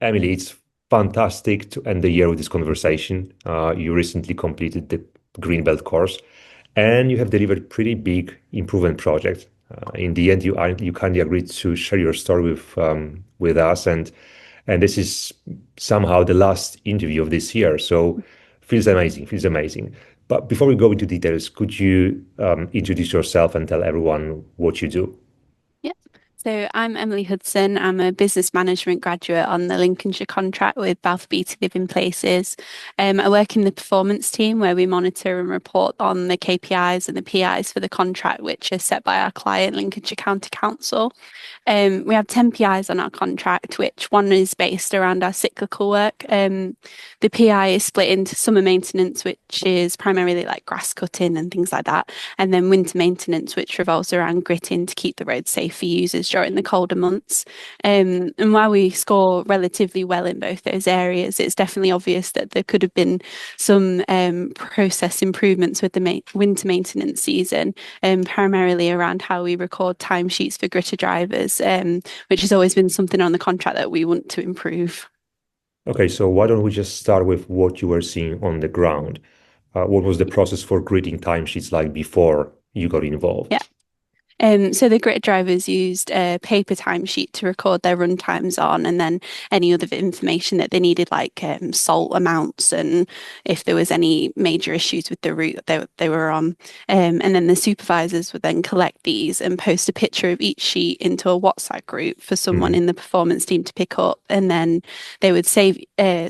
Emily, it's fantastic to end the year with this conversation. You recently completed the Greenbelt course, and you have delivered pretty big improvement project. In the end, you kindly agreed to share your story with us, and this is somehow the last interview of this year. So feels amazing, feels amazing. But before we go into details, could you introduce yourself and tell everyone what you do? Yep. So I'm Emily Hudson. I'm a business management graduate on the Lincolnshire contract with Balfour Beatty Living Places. I work in the performance team where we monitor and report on the KPIs and the PIs for the contract, which are set by our client, Lincolnshire County Council. We have 10 PIs on our contract, which one is based around our cyclical work. The PI is split into summer maintenance, which is primarily like grass cutting and things like that, and then winter maintenance, which revolves around gritting to keep the roads safe for users during the colder months. And while we score relatively well in both those areas, it's definitely obvious that there could have been some process improvements with the winter maintenance season, primarily around how we record timesheets for gritter drivers, which has always been something on the contract that we want to improve. Okay, so why don't we just start with what you were seeing on the ground? What was the process for grading timesheets like before you got Yeah. involved? So the grit drivers used a paper timesheet to record their run times on, and then any other information that they needed, like salt amounts and if there was any major issues with the route that they were on. And then the supervisors would then collect these and post a picture of each sheet into a WhatsApp group for someone Mhm. in the performance team to pick up. And then they would save,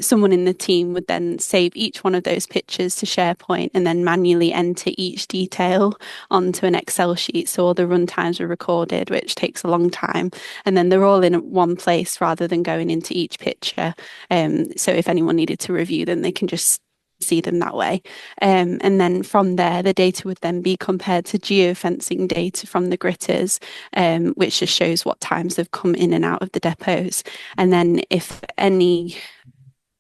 someone in the team would then save each one of those pictures to SharePoint and then manually enter each detail onto an Excel sheet. So all the run times were recorded, which takes a long time. And then they're all in one place rather than going into each picture. So if anyone needed to review them, they can just see them that way. And then from there, the data would then be compared to geofencing data from the gritters, which just shows what times they've come in and out of the depots. And then if any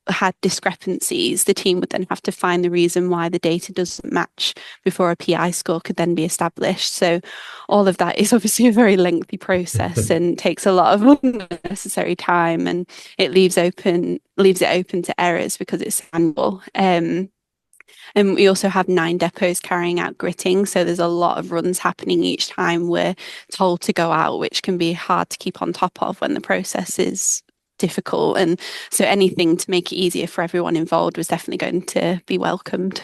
had discrepancies, the team would then have to find the reason why the data doesn't match before a PI score could then be established. So all of that is obviously a very lengthy process and takes a lot of unnecessary time, and it leaves it open to errors because it's manual. And we also have 9 depots carrying out gritting, so there's a lot of runs happening each time we're told to go out, which can be hard to keep on top of when the process is difficult. And so anything to make it easier for everyone involved was definitely going to be welcomed.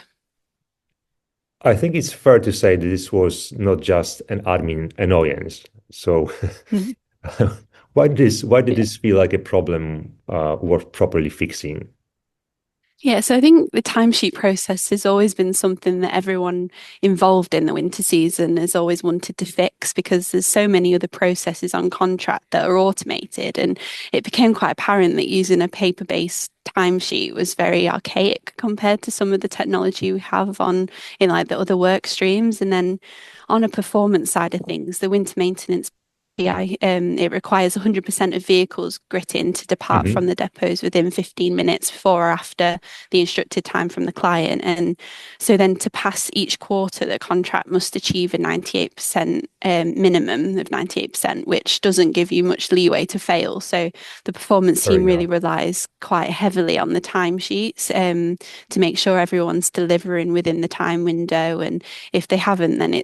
I think it's fair to say that this was not just an admin annoyance. So why did Yeah. this feel like a problem worth properly fixing? Yeah, so I think the timesheet process has always been something that everyone involved in the winter season has always wanted to fix because there's so many other processes on contract that are automated. And it became quite apparent that using a paper-based timesheet was very archaic compared to some of the technology we have on in like the other work streams. And then on a performance side of things, the winter maintenance PI, it requires 100% of vehicles gritting to depart from Mhm. the depots within 15 minutes before or after the instructed time from the client. And so then to pass each quarter, the contract must achieve a 98% minimum of 98%, which doesn't give you much leeway to fail. So the performance Fair team really enough. relies quite heavily on the timesheets to make sure everyone's delivering within the time window. And if they haven't, then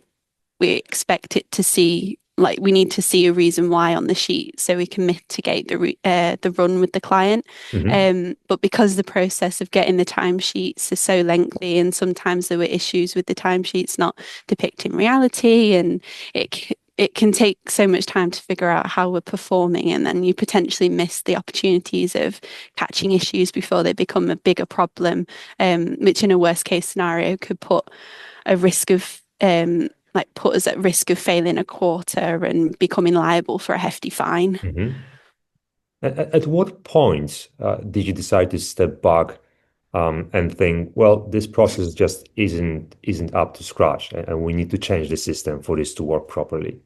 we expect it to see like we need to see a reason why on the sheet so we can mitigate the run with the client. Mhm. But because the process of getting the timesheets is so lengthy, and sometimes there were issues with the timesheets not depicting reality, and it can take so much time to figure out how we're performing, and then you potentially miss the opportunities of catching issues before they become a bigger problem, which in a worst case scenario could put a risk of like put us at risk of failing a quarter and becoming liable for a hefty fine. Mhm. At what point did you decide to step back and think, well, this process just isn't up to scratch, and we need to change the system for this to work properly?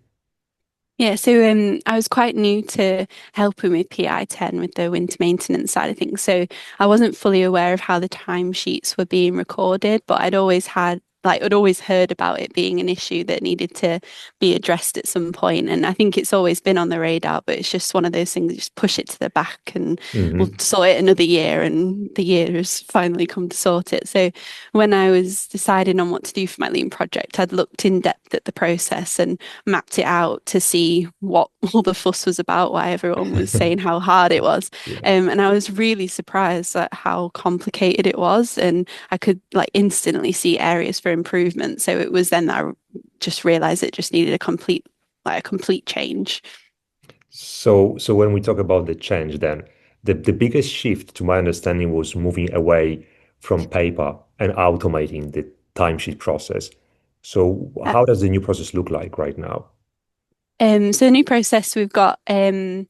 Yeah, so I was quite new to helping with PI10 with the winter maintenance side of things. So I wasn't fully aware of how the timesheets were being recorded, but I'd always had like I'd always heard about it being an issue that needed to be addressed at some point. And I think it's always been on the radar, but it's just one of those things, just push it to the back and we'll Hmm. sort it another year. And the year has finally come to sort it. So when I was deciding on what to do for my lean project, I'd looked in depth at the process and mapped it out to see what all the fuss was about, why everyone was saying how hard it was. Yeah. And I was really surprised at how complicated it was. And I could like instantly see areas for improvement. So it was then that I just realized it just needed a complete change. So when we talk about the change, then the biggest shift, to my understanding, was moving away from paper and automating the timesheet process. So how does the new process look like right now? So the new process, we've got a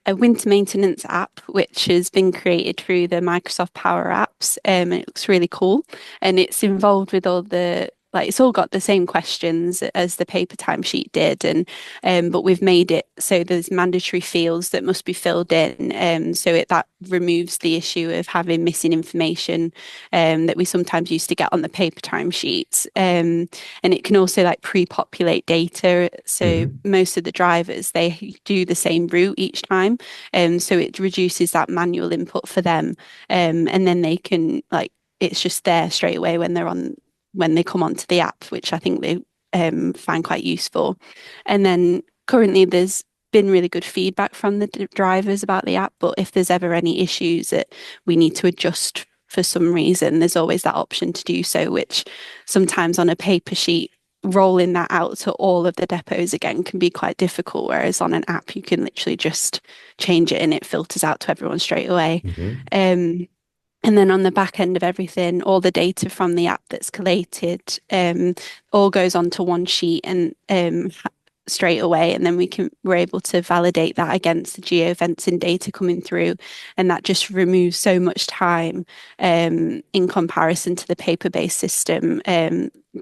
winter maintenance app, which has been created through the Microsoft Power Apps. And it looks really cool. And it's involved with all the like it's all got the same questions as the paper timesheet did, and but we've made it so there's mandatory fields that must be filled in, that removes the issue of having missing information that we sometimes used to get on the paper timesheets. And it can also like pre-populate data. So Hmm. most of the drivers, they do the same route each time. So it reduces that manual input for them. And then they can like it's just there straight away when they come onto the app, which I think they find quite useful. And then currently there's been really good feedback from the drivers about the app, but if there's ever any issues that we need to adjust for some reason, there's always that option to do so, which sometimes on a paper sheet, rolling that out to all of the depots again can be quite difficult. Whereas on an app, you can literally just change it and it filters out to everyone straight away. Hmm. Um, and then on the back end of everything, all the data from the app that's collated all goes onto one sheet and straight away. And then we're able to validate that against the geofencing data coming through. And that just removes so much time in comparison to the paper-based system,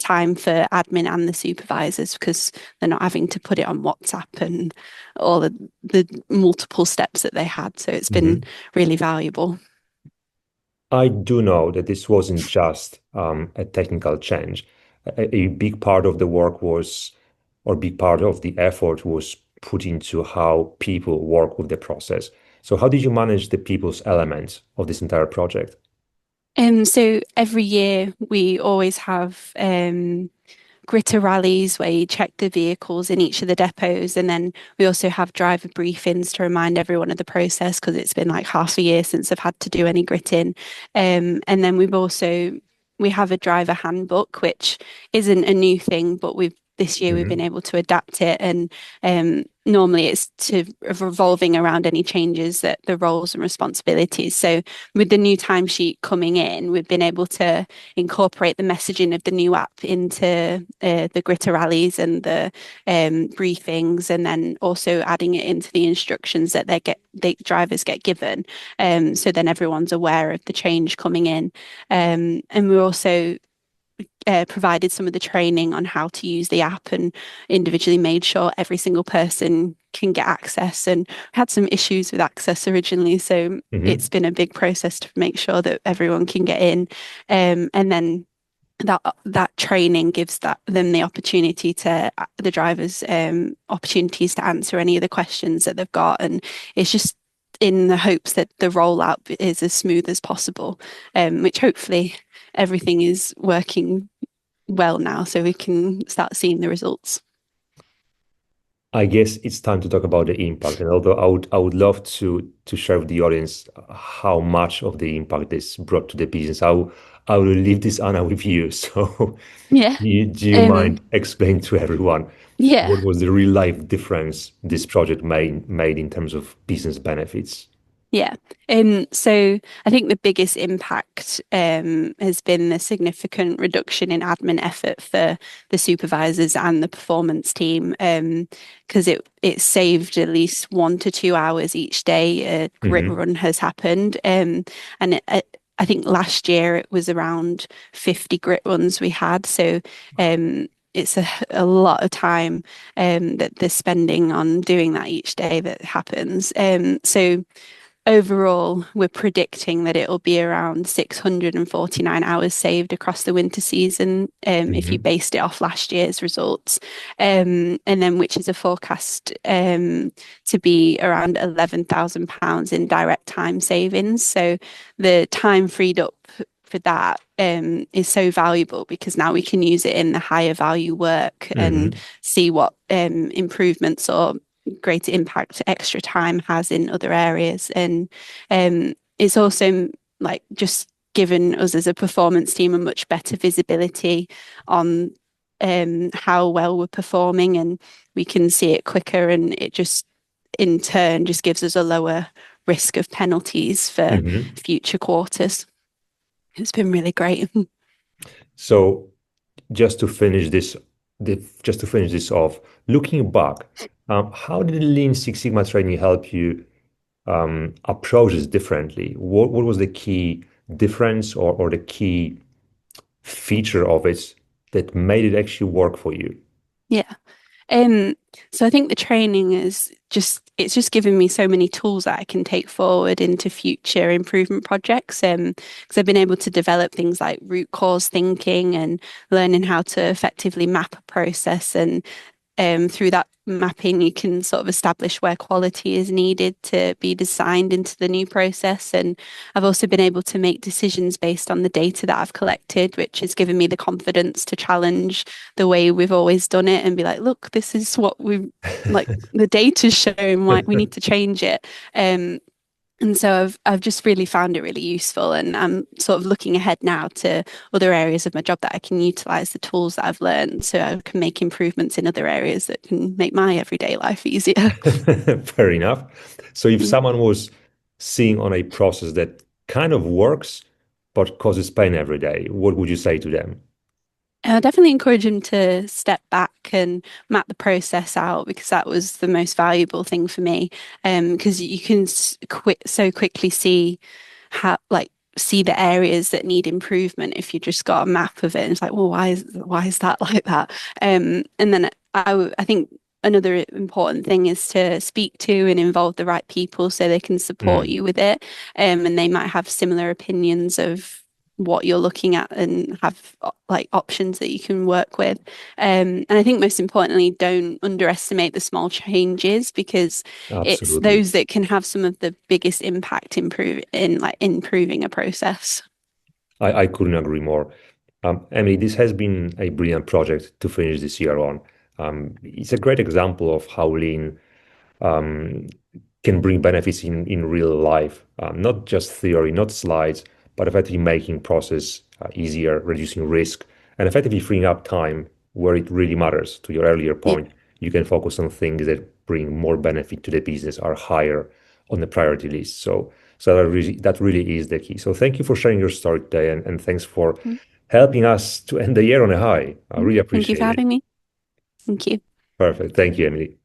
time for admin and the supervisors because they're not having to put it on WhatsApp and all the multiple steps that they had. So it's been Hmm. really valuable. I do know that this wasn't just a technical change. A big part of the work was, or big part of the effort was put into how people work with the process. So how did you manage the people's elements of this entire project? So every year we always have gritter rallies where you check the vehicles in each of the depots, and then we also have driver briefings to remind everyone of the process because it's been like half a year since I've had to do any gritting. And then we have a driver handbook, which isn't a new thing, but this year we've been Hmm. able to adapt it, and normally it's to revolving around any changes that the roles and responsibilities. So with the new timesheet coming in, we've been able to incorporate the messaging of the new app into the gritter rallies and the briefings, and then also adding it into the instructions that the drivers get given. So then everyone's aware of the change coming in. And we're also provided some of the training on how to use the app and individually made sure every single person can get access. And had some issues with access originally, so it's Hmm. been a big process to make sure that everyone can get in. And then that training gives them the opportunity to the drivers opportunities to answer any of the questions that they've got, and it's just in the hopes that the rollout is as smooth as possible, which hopefully everything is working well now, so we can start seeing the results. I guess it's time to talk about the impact. And although I would love to share with the audience how much of the impact this brought to the business, I will leave this Anna with you. So Yeah. do you Um, mind explain to everyone yeah. what was the real life difference this project made in terms of business benefits? Yeah. So I think the biggest impact has been the significant reduction in admin effort for the supervisors and the performance team, because it saved at least 1 to 2 hours each day a grit Hmm. run has happened. And I think last year it was around 50 grit runs we had. So it's a lot of time that they're spending on doing that each day that happens. So overall, we're predicting that it'll be around 649 hours saved across the winter season, if you Hmm. based it off last year's results. And then which is a forecast to be around £11,000 in direct time savings. So the time freed up for that is so valuable because now we can use it in the higher value work and Hmm. see what improvements or greater impact extra time has in other areas. And it's also like just given us as a performance team a much better visibility on how well we're performing, and we can see it quicker, and it just in turn just gives us a lower risk of penalties for Hmm. future quarters. It's been really great. So just to finish this, just to finish this off, looking back, how did the Lean Six Sigma training help you approach this differently? What was the key difference or the key feature of it that made it actually work for you? Yeah. Um, so I think the training is it's just given me so many tools that I can take forward into future improvement projects. Because I've been able to develop things like root cause thinking and learning how to effectively map a process, and through that mapping, you can sort of establish where quality is needed to be designed into the new process. And I've also been able to make decisions based on the data that I've collected, which has given me the confidence to challenge the way we've always done it and be like, look, this is what we like the data's showing, why we need to change it. And so I've just really found it really useful, and I'm sort of looking ahead now to other areas of my job that I can utilize the tools that I've learned so I can make improvements in other areas that can make my everyday life easier. Fair enough. So if Mm. someone was seeing on a process that kind of works but causes pain every day, what would you say to them? I definitely encourage him to step back and map the process out because that was the most valuable thing for me. Because you can so quickly see how see the areas that need improvement if you just got a map of it and it's like, well, why is that like that? And then I think another important thing is to speak to and involve the right people so they can support Mm, you with it. And they might have similar opinions of what you're looking at and have like options that you can work with. And I think most importantly, don't underestimate the small changes because it's absolutely. those that can have some of the biggest impact in like improving a process. I couldn't agree more. Emily, this has been a brilliant project to finish this year on. It's a great example of how lean um, can bring benefits in real life, not just theory, not slides, but effectively making process easier, reducing risk, and effectively freeing up time where it really matters. To your earlier Yeah. point, you can focus on things that bring more benefit to the business, are higher on the priority list. So that really is the key. So thank you for sharing your story today, and thanks for helping us to end the year on a high. I really Thank you for appreciate it. having me. Thank you. Perfect. Thank you, Emily.